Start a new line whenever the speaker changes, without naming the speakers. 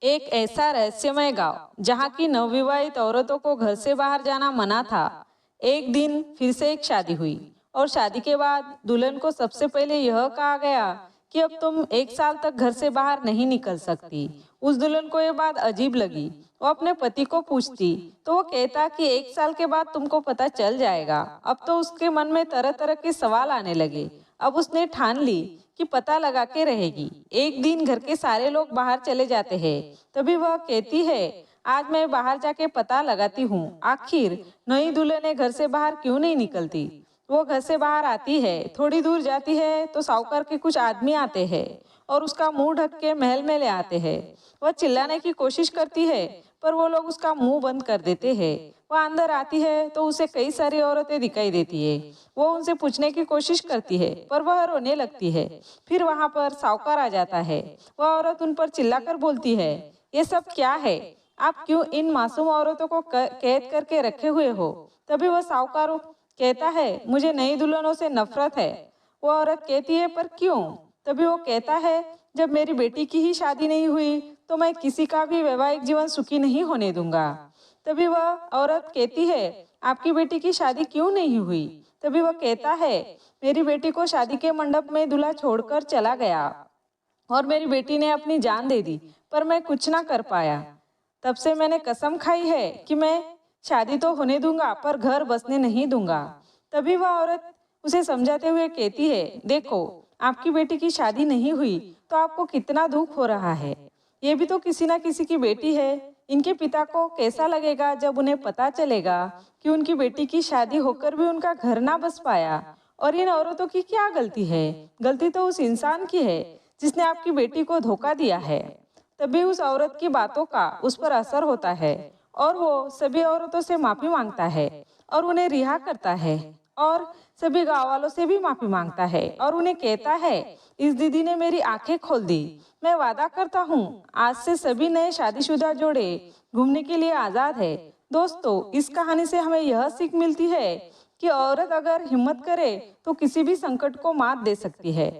एक ऐसा रहस्यमय गांव जहां की नवविवाहित औरतों को घर से बाहर जाना मना था। एक दिन फिर से एक शादी हुई और शादी के बाद दुल्हन को सबसे पहले यह कहा गया कि अब तुम एक साल तक घर से बाहर नहीं निकल सकती। उस दुल्हन को यह बात अजीब लगी। वो अपने पति को पूछती तो वो कहता कि एक साल के बाद तुमको पता चल जाएगा। अब तो उसके मन में तरह तरह के सवाल आने लगे। अब उसने ठान ली कि पता लगा के रहेगी। एक दिन घर के सारे लोग बाहर चले जाते हैं। तभी वह कहती है, आज मैं बाहर जाके पता लगाती हूँ आखिर नई दुल्हन घर से बाहर क्यों नहीं निकलती। वो घर से बाहर आती है, थोड़ी दूर जाती है तो साहूकार के कुछ आदमी आते हैं और उसका मुंह ढक के महल में ले आते हैं। वह चिल्लाने की कोशिश करती है पर वो लोग उसका मुंह बंद कर देते हैं। वह अंदर आती है तो उसे कई सारी औरतें दिखाई देती है। वो उनसे पूछने की कोशिश करती है पर वह रोने लगती है। फिर वहां पर साहूकार आ जाता है। वह औरत उन पर चिल्लाकर बोलती है, ये सब क्या है? आप क्यों इन मासूम औरतों को कैद करके रखे हुए हो? तभी वह साहूकार कहता है, मुझे नई दुल्हनों से नफरत है। वो औरत कहती है, पर क्यों? तभी वो कहता है, जब मेरी बेटी की ही शादी नहीं हुई तो मैं किसी का भी वैवाहिक जीवन सुखी नहीं होने दूंगा। तभी वह औरत कहती है, आपकी बेटी की शादी क्यों नहीं हुई? तभी वह कहता है, मेरी बेटी को शादी के मंडप में दूल्हा छोड़कर चला गया और मेरी बेटी ने अपनी जान दे दी पर मैं कुछ ना कर पाया। तब से मैंने कसम खाई है कि मैं शादी तो होने दूंगा पर घर बसने नहीं दूंगा। तभी वह औरत उसे समझाते हुए कहती है, देखो आपकी बेटी की शादी नहीं हुई तो आपको कितना दुख हो रहा है। ये भी तो किसी ना किसी की बेटी है। इनके पिता को कैसा लगेगा जब उन्हें पता चलेगा कि उनकी बेटी की शादी होकर भी उनका घर ना बस पाया। और इन औरतों की क्या गलती है? गलती तो उस इंसान की है जिसने आपकी बेटी को धोखा दिया है। तभी उस औरत की बातों का उस पर असर होता है और वो सभी औरतों से माफी मांगता है और उन्हें रिहा करता है और सभी गांव वालों से भी माफी मांगता है और उन्हें कहता है, इस दीदी ने मेरी आंखें खोल दी। मैं वादा करता हूँ आज से सभी नए शादीशुदा जोड़े घूमने के लिए आजाद है। दोस्तों, इस कहानी से हमें यह सीख मिलती है कि औरत अगर हिम्मत करे तो किसी भी संकट को मात दे सकती है।